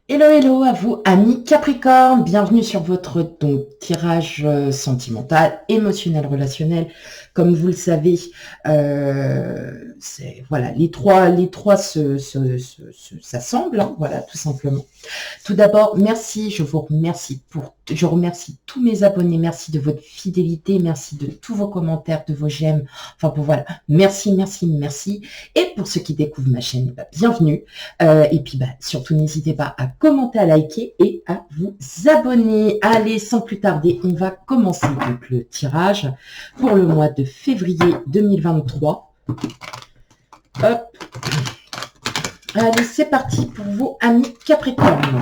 Hello, hello à vous, amis Capricorne. Bienvenue sur votre tirage sentimental, émotionnel, relationnel. Comme vous le savez, voilà, les trois s'assemblent, hein, voilà, tout simplement. Tout d'abord, merci, je remercie tous mes abonnés, merci de votre fidélité, merci de tous vos commentaires, de vos j'aime, enfin bon voilà, merci, merci, merci. Et pour ceux qui découvrent ma chaîne, bah, bienvenue. Et puis bah, surtout n'hésitez pas à commenter, à liker et à vous abonner. Allez, sans plus tarder, on va commencer donc le tirage pour le mois de février 2023. Hop. Allez, c'est parti pour vous, amis Capricorne.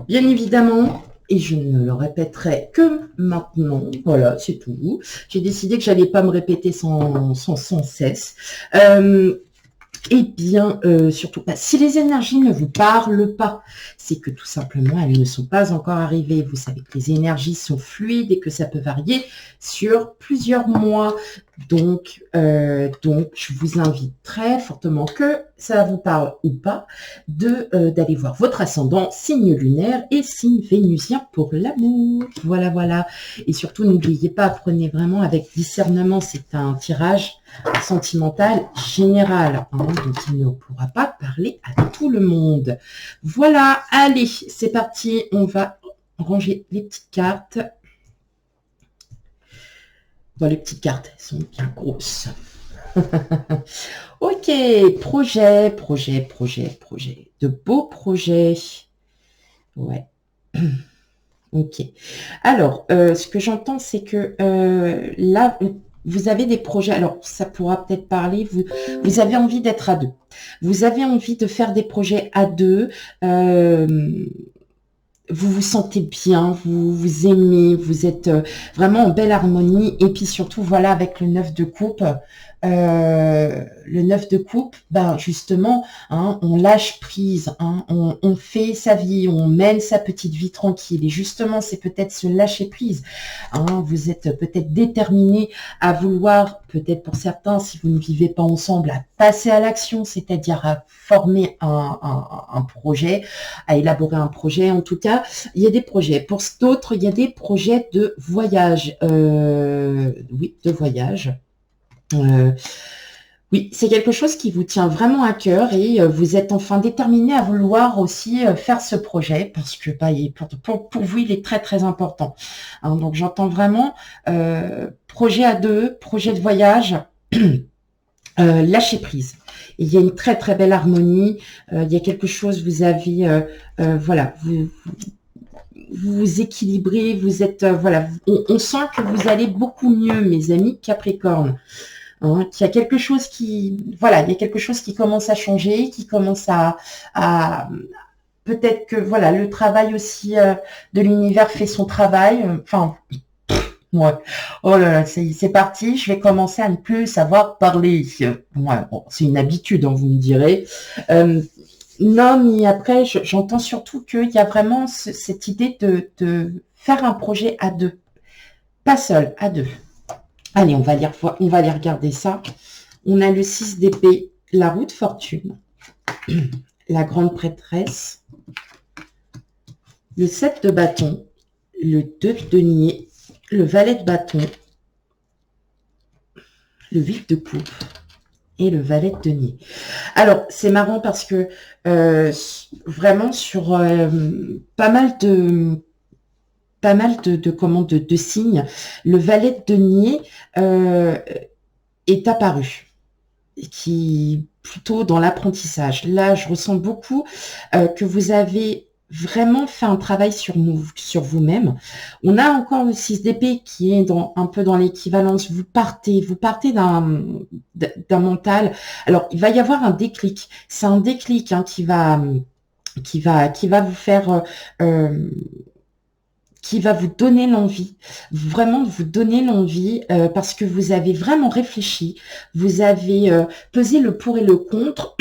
Bien évidemment, et je ne le répéterai que maintenant, voilà, c'est tout. J'ai décidé que j'allais pas me répéter sans cesse. Eh bien, surtout, bah, si les énergies ne vous parlent pas, c'est que tout simplement, elles ne sont pas encore arrivées. Vous savez que les énergies sont fluides et que ça peut varier sur plusieurs mois. Donc, je vous invite très fortement, que ça vous parle ou pas, d'aller voir votre ascendant, signe lunaire et signe vénusien pour l'amour. Voilà, voilà. Et surtout, n'oubliez pas, prenez vraiment avec discernement. C'est un tirage sentimental général, hein, donc il ne pourra pas parler à tout le monde. Voilà, allez, c'est parti. On va ranger les petites cartes. Bon, les petites cartes, elles sont bien grosses. Ok, projet. De beaux projets. Ouais. Ok. Alors, ce que j'entends, c'est que là, vous avez des projets. Alors, ça pourra peut-être parler. Vous avez envie d'être à deux. Vous avez envie de faire des projets à deux. Euh, vous vous sentez bien, vous vous aimez, vous êtes vraiment en belle harmonie. Et puis surtout, voilà, avec le 9 de coupe, ben justement, hein, on lâche prise, hein, on fait sa vie, on mène sa petite vie tranquille. Et justement, c'est peut-être ce lâcher prise. Hein, vous êtes peut-être déterminé à vouloir, peut-être pour certains, si vous ne vivez pas ensemble, à passer à l'action, c'est-à-dire à former un projet, à élaborer un projet. En tout cas, il y a des projets. Pour d'autres, il y a des projets de voyage. Oui, de voyage. Oui, c'est quelque chose qui vous tient vraiment à cœur et vous êtes enfin déterminé à vouloir aussi faire ce projet parce que bah, pour vous, il est très très important. Hein, donc j'entends vraiment projet à deux, projet de voyage, lâcher prise. Il y a une très très belle harmonie. Il y a quelque chose, vous avez, voilà, vous vous équilibrez, vous êtes, voilà, on sent que vous allez beaucoup mieux, mes amis Capricorne. Hein, qu'il y a quelque chose qui, voilà, il y a quelque chose qui commence à changer, qui commence à peut-être que, voilà, le travail aussi de l'univers fait son travail. Enfin, ouais. Oh là là, c'est parti. Je vais commencer à ne plus savoir parler. Ouais, bon, c'est une habitude, hein, vous me direz. Euh, non, mais après, j'entends surtout qu'il y a vraiment cette idée de faire un projet à deux, pas seul, à deux. Allez, on va aller regarder ça. On a le 6 d'épée, la roue de fortune, la grande prêtresse, le 7 de bâton, le 2 de denier, le valet de bâton, le 8 de coupe et le valet de denier. Alors, c'est marrant parce que vraiment sur pas mal de signes, le valet de denier est apparu, qui plutôt dans l'apprentissage. Là, je ressens beaucoup que vous avez vraiment fait un travail sur vous-même. On a encore le 6 d'épée qui est un peu dans l'équivalence. Vous partez d'un mental. Alors, il va y avoir un déclic. C'est un déclic, hein, qui va vous faire qui va vous donner l'envie, vraiment vous donner l'envie, parce que vous avez vraiment réfléchi, vous avez pesé le pour et le contre.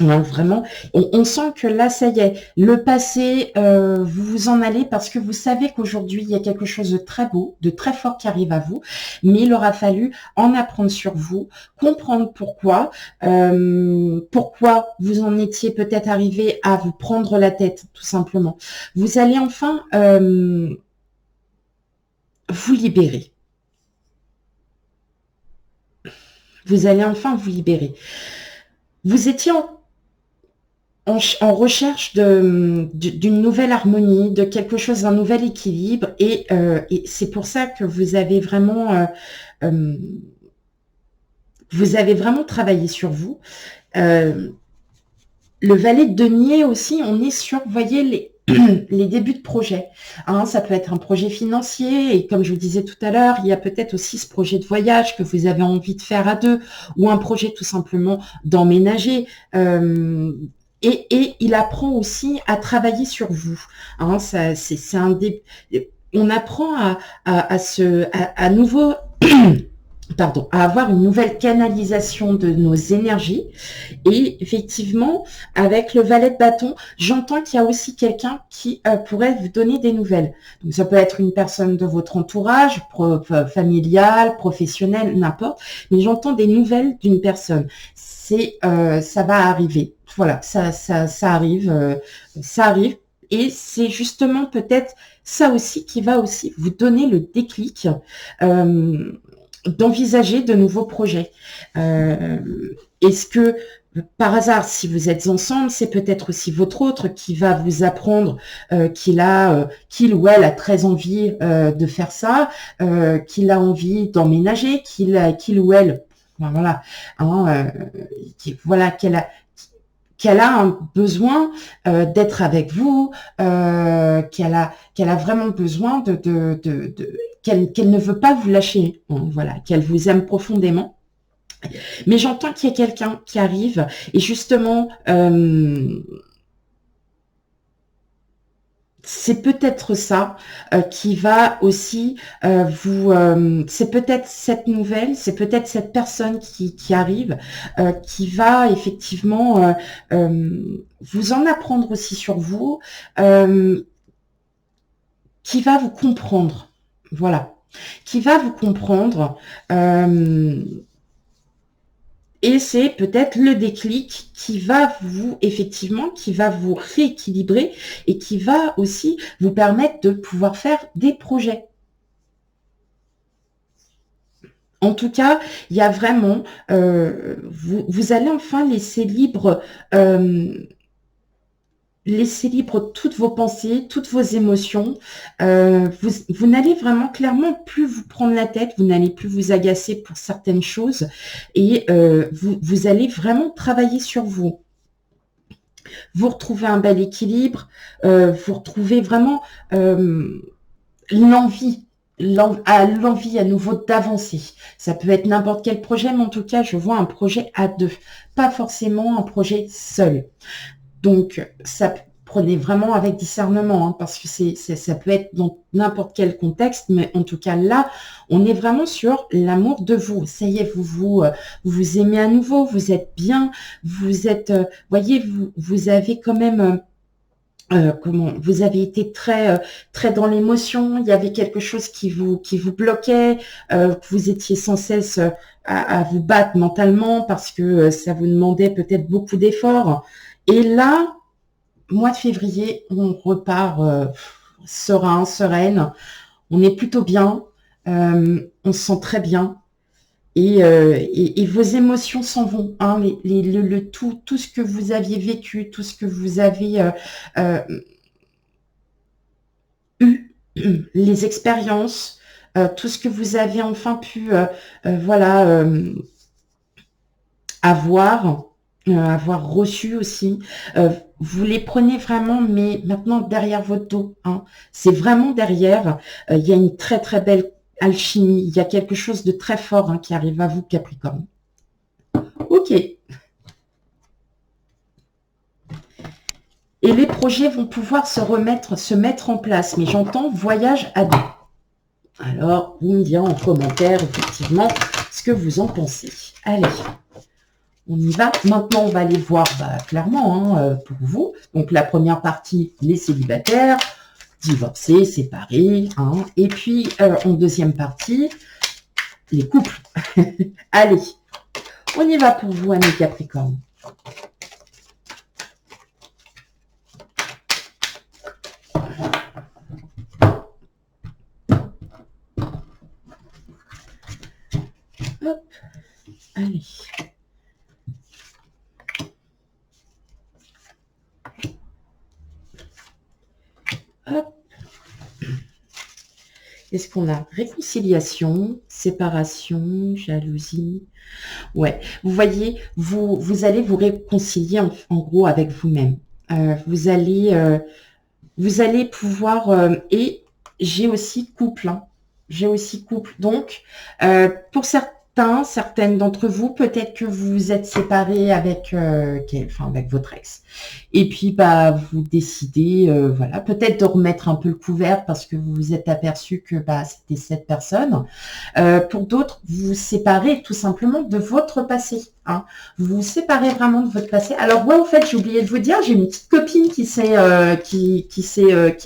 Ouais, vraiment, on sent que là, ça y est, le passé, vous vous en allez parce que vous savez qu'aujourd'hui, il y a quelque chose de très beau, de très fort qui arrive à vous, mais il aura fallu en apprendre sur vous, comprendre pourquoi vous en étiez peut-être arrivé à vous prendre la tête, tout simplement. Vous allez enfin vous libérer. Vous allez enfin vous libérer. Vous étiez en recherche d'une nouvelle harmonie, de quelque chose, d'un nouvel équilibre, et c'est pour ça que euh, vous avez vraiment travaillé sur vous. Le valet de denier aussi, on est sur, vous voyez, les débuts de projet. Hein, ça peut être un projet financier, et comme je vous disais tout à l'heure, il y a peut-être aussi ce projet de voyage que vous avez envie de faire à deux, ou un projet tout simplement d'emménager. Et il apprend aussi à travailler sur vous. Hein, on apprend à nouveau, pardon, à avoir une nouvelle canalisation de nos énergies. Et effectivement, avec le valet de bâton, j'entends qu'il y a aussi quelqu'un qui pourrait vous donner des nouvelles. Donc ça peut être une personne de votre entourage, familial, professionnel, n'importe. Mais j'entends des nouvelles d'une personne. Ça va arriver. Voilà, ça arrive, ça arrive. Et c'est justement peut-être ça aussi qui va aussi vous donner le déclic d'envisager de nouveaux projets. Est-ce que par hasard, si vous êtes ensemble, c'est peut-être aussi votre autre qui va vous apprendre qu'il ou elle a très envie de faire ça, qu'il a envie d'emménager, qu'il ou elle, voilà, hein, voilà, qu'elle a un besoin d'être avec vous, qu'elle a vraiment besoin qu'elle ne veut pas vous lâcher, hein, voilà, qu'elle vous aime profondément. Mais j'entends qu'il y a quelqu'un qui arrive et justement, c'est peut-être ça qui va aussi c'est peut-être cette nouvelle, c'est peut-être cette personne qui arrive, qui va effectivement vous en apprendre aussi sur vous, qui va vous comprendre, voilà, qui va vous comprendre. Et c'est peut-être le déclic qui va qui va vous rééquilibrer et qui va aussi vous permettre de pouvoir faire des projets. En tout cas, il y a vraiment, vous allez enfin laisser libre toutes vos pensées, toutes vos émotions. Vous n'allez vraiment clairement plus vous prendre la tête, vous n'allez plus vous agacer pour certaines choses et vous allez vraiment travailler sur vous. Vous retrouvez un bel équilibre, vous retrouvez vraiment l'envie à nouveau d'avancer. Ça peut être n'importe quel projet, mais en tout cas, je vois un projet à deux, pas forcément un projet seul. Donc, ça prenez vraiment avec discernement, hein, parce que ça peut être dans n'importe quel contexte, mais en tout cas là, on est vraiment sur l'amour de vous. Ça y est, vous aimez à nouveau, vous êtes bien, vous êtes, voyez, vous avez quand même vous avez été très dans l'émotion, il y avait quelque chose qui vous bloquait, vous étiez sans cesse à vous battre mentalement parce que ça vous demandait peut-être beaucoup d'efforts. Et là, mois de février, on repart serein, sereine, on est plutôt bien, on se sent très bien. Et vos émotions s'en vont, hein, tout ce que vous aviez vécu, tout ce que vous avez eu, les expériences, tout ce que vous avez enfin pu voilà, avoir reçu aussi. Vous les prenez vraiment, mais maintenant derrière votre dos. Hein. C'est vraiment derrière. Il y a une très très belle alchimie. Il y a quelque chose de très fort qui arrive à vous, Capricorne. Ok. Et les projets vont pouvoir se mettre en place. Mais j'entends voyage à deux. Alors, vous me direz en commentaire, effectivement, ce que vous en pensez. Allez, on y va. Maintenant, on va aller voir clairement pour vous. Donc, la première partie, les célibataires, divorcés, séparés. Et puis, en deuxième partie, les couples. Allez, on y va pour vous, amis Capricorne. Hop, allez. Hop. Est-ce qu'on a réconciliation, séparation, jalousie? Ouais, vous voyez, vous allez vous réconcilier en gros avec vous-même. Vous allez pouvoir... et j'ai aussi couple. J'ai aussi couple. Donc, pour certaines d'entre vous, peut-être que vous vous êtes séparés avec, avec votre ex. Et puis, vous décidez, voilà, peut-être de remettre un peu le couvert parce que vous vous êtes aperçu que c'était cette personne. Pour d'autres, vous vous séparez tout simplement de votre passé. Vous vous séparez vraiment de votre passé. Alors, en fait, j'ai oublié de vous dire, j'ai une petite copine qui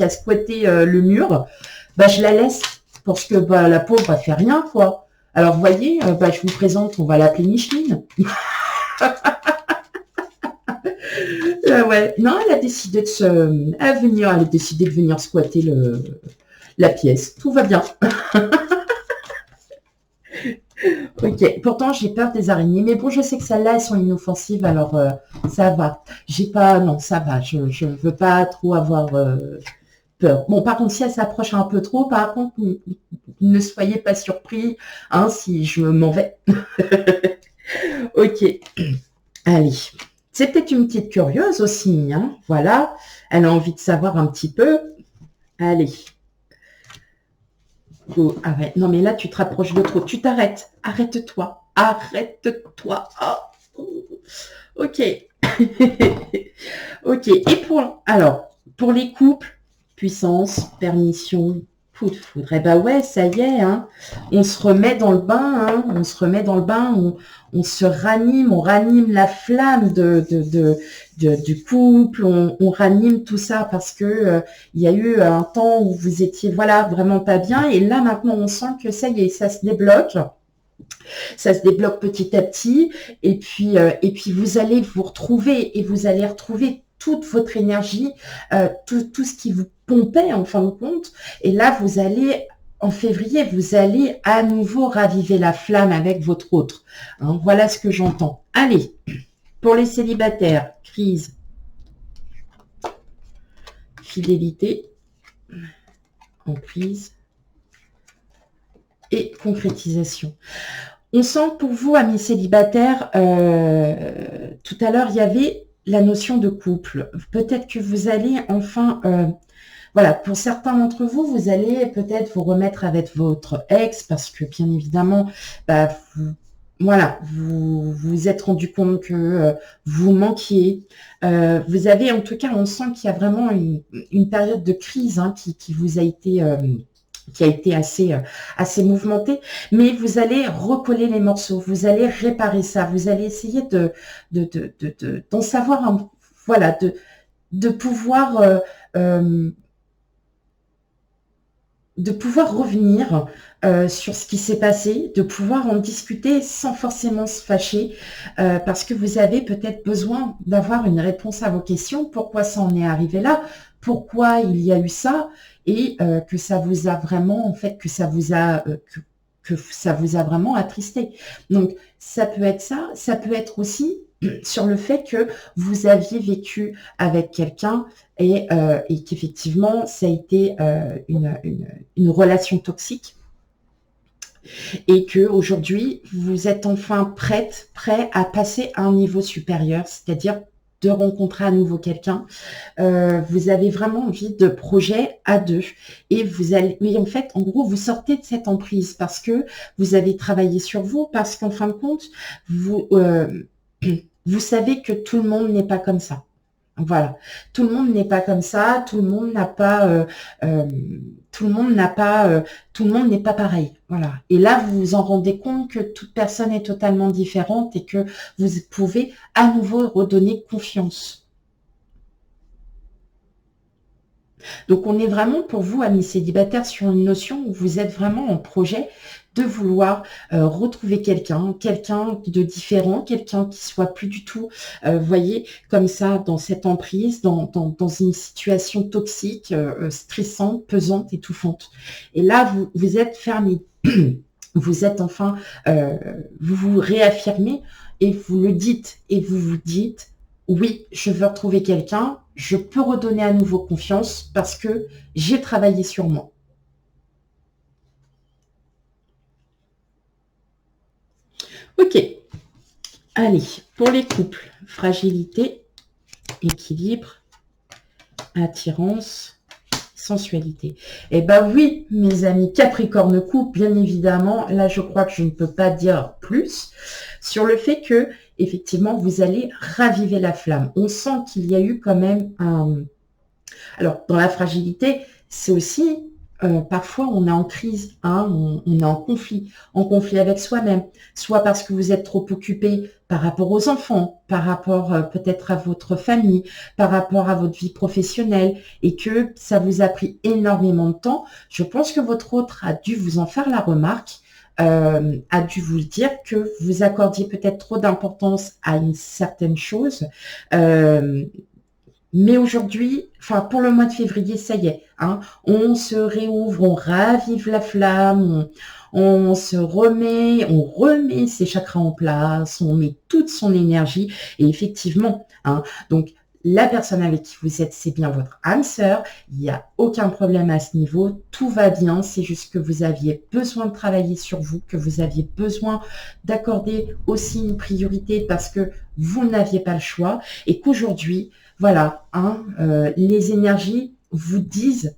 a squatté le mur. Je la laisse parce que la pauvre, elle fait rien, quoi. Alors, vous voyez, je vous présente, on va l'appeler Micheline. Ouais, non, elle a décidé de venir squatter la pièce. Tout va bien. Ok, pourtant j'ai peur des araignées, mais bon, je sais que celles-là, elles sont inoffensives, alors ça va. Non, ça va, je ne veux pas trop avoir peur. Bon, par contre, si elle s'approche un peu trop, par contre, ne soyez pas surpris si je m'en vais. Ok, allez. C'est peut-être une petite curieuse aussi, voilà. Elle a envie de savoir un petit peu. Allez. Oh, arrête. Non, mais là, tu te rapproches de trop. Tu t'arrêtes. Arrête-toi. Arrête-toi. Oh. Ok. Ok. Et pour les couples, puissance, permission, coup de foudre. Eh ouais, ça y est, on se remet dans le bain, on se remet dans le bain, on se ranime, on ranime la flamme du couple, on ranime tout ça parce que il y a eu un temps où vous étiez vraiment pas bien et là maintenant on sent que ça y est, ça se débloque. Ça se débloque petit à petit et puis vous allez vous retrouver et vous allez retrouver toute votre énergie, tout ce qui vous pompait en fin de compte. Et là, en février, vous allez à nouveau raviver la flamme avec votre autre. Voilà ce que j'entends. Allez, pour les célibataires, crise, fidélité, emprise et concrétisation. On sent pour vous, amis célibataires, tout à l'heure, il y avait la notion de couple. Peut-être que vous allez enfin... pour certains d'entre vous, vous allez peut-être vous remettre avec votre ex parce que, bien évidemment, vous vous êtes rendu compte que vous manquiez. Vous avez, en tout cas, on sent qu'il y a vraiment une période de crise qui vous a été... qui a été assez mouvementé, mais vous allez recoller les morceaux, vous allez réparer ça, vous allez essayer d'en savoir, de pouvoir revenir sur ce qui s'est passé, de pouvoir en discuter sans forcément se fâcher, parce que vous avez peut-être besoin d'avoir une réponse à vos questions, pourquoi ça en est arrivé là, pourquoi il y a eu ça, et que ça vous a vraiment, que ça vous a vraiment attristé. Donc, ça peut être ça, ça peut être aussi sur le fait que vous aviez vécu avec quelqu'un et qu'effectivement, ça a été une relation toxique et qu'aujourd'hui, vous êtes enfin prêt à passer à un niveau supérieur, c'est-à-dire de rencontrer à nouveau quelqu'un. Vous avez vraiment envie de projet à deux. Et en fait, en gros, vous sortez de cette emprise parce que vous avez travaillé sur vous, parce qu'en fin de compte, vous savez que tout le monde n'est pas comme ça. Voilà. Tout le monde n'est pas comme ça, tout le monde n'a pas, tout le monde n'a pas, tout le monde n'est pas pareil. Voilà. Et là, vous vous en rendez compte que toute personne est totalement différente et que vous pouvez à nouveau redonner confiance. Donc, on est vraiment pour vous, amis célibataires, sur une notion où vous êtes vraiment en projet de vouloir retrouver quelqu'un de différent, quelqu'un qui soit plus du tout, vous voyez, comme ça, dans cette emprise, dans une situation toxique, stressante, pesante, étouffante. Et là, vous êtes fermé. Vous êtes enfin, vous vous réaffirmez et vous le dites. Et vous vous dites, oui, je veux retrouver quelqu'un, je peux redonner à nouveau confiance parce que j'ai travaillé sur moi. Ok, allez, pour les couples, fragilité, équilibre, attirance, sensualité. Eh ben oui, mes amis Capricorne couple, bien évidemment, là je crois que je ne peux pas dire plus sur le fait que, effectivement, vous allez raviver la flamme. On sent qu'il y a eu quand même un... Alors, dans la fragilité, c'est aussi... parfois, on est en crise, hein, on est en conflit avec soi-même, soit parce que vous êtes trop occupé par rapport aux enfants, par rapport peut-être à votre famille, par rapport à votre vie professionnelle, et que ça vous a pris énormément de temps. Je pense que votre autre a dû vous en faire la remarque, a dû vous dire que vous accordiez peut-être trop d'importance à une certaine chose. Mais aujourd'hui, enfin pour le mois de février, ça y est, hein, on se réouvre, on ravive la flamme, on se remet, on remet ses chakras en place, on met toute son énergie. Et effectivement, hein, donc la personne avec qui vous êtes, c'est bien votre âme sœur. Il n'y a aucun problème à ce niveau, tout va bien. C'est juste que vous aviez besoin de travailler sur vous, que vous aviez besoin d'accorder aussi une priorité parce que vous n'aviez pas le choix et qu'aujourd'hui, voilà, hein, les énergies vous disent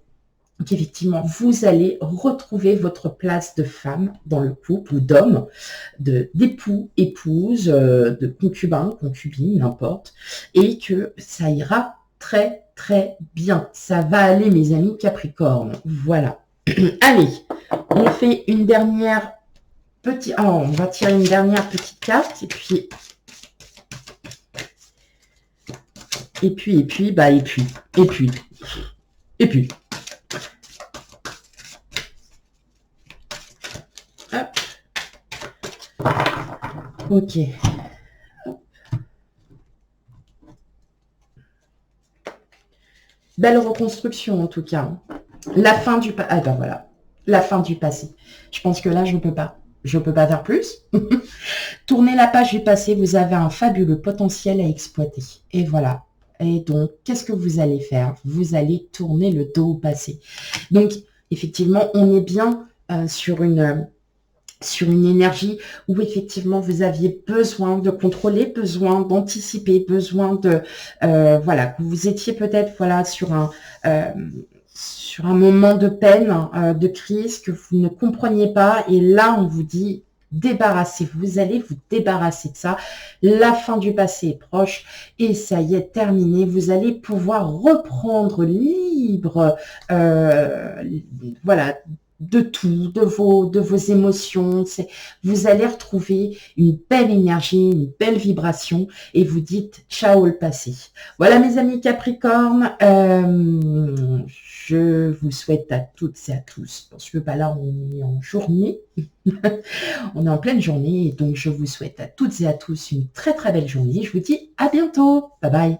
qu'effectivement, vous allez retrouver votre place de femme dans le couple ou d'homme, d'époux, épouse, de concubin, concubine, n'importe, et que ça ira très, très bien. Ça va aller, mes amis Capricorne. Voilà. Allez, on fait une dernière petite... Oh, on va tirer une dernière petite carte, et puis... Et puis, bah, et puis. Hop. Ok. Hop. Belle reconstruction, en tout cas. La fin du... Ah ben voilà. La fin du passé. Je pense que là, je ne peux pas. Je ne peux pas faire plus. Tournez la page du passé. Vous avez un fabuleux potentiel à exploiter. Et voilà. Et donc, qu'est-ce que vous allez faire? Vous allez tourner le dos au passé. Donc, effectivement, on est bien sur une énergie où effectivement vous aviez besoin de contrôler, besoin d'anticiper, besoin de voilà, que vous étiez peut-être voilà sur un moment de peine, de crise que vous ne compreniez pas, et là on vous dit débarrassez-vous, vous allez vous débarrasser de ça. La fin du passé est proche et ça y est, terminé. Vous allez pouvoir reprendre libre, voilà, de tout, de vos émotions. Vous allez retrouver une belle énergie, une belle vibration et vous dites ciao le passé. Voilà mes amis Capricorne, je vous souhaite à toutes et à tous, parce que bah là on est en journée, on est en pleine journée, et donc je vous souhaite à toutes et à tous une très très belle journée. Je vous dis à bientôt, bye bye.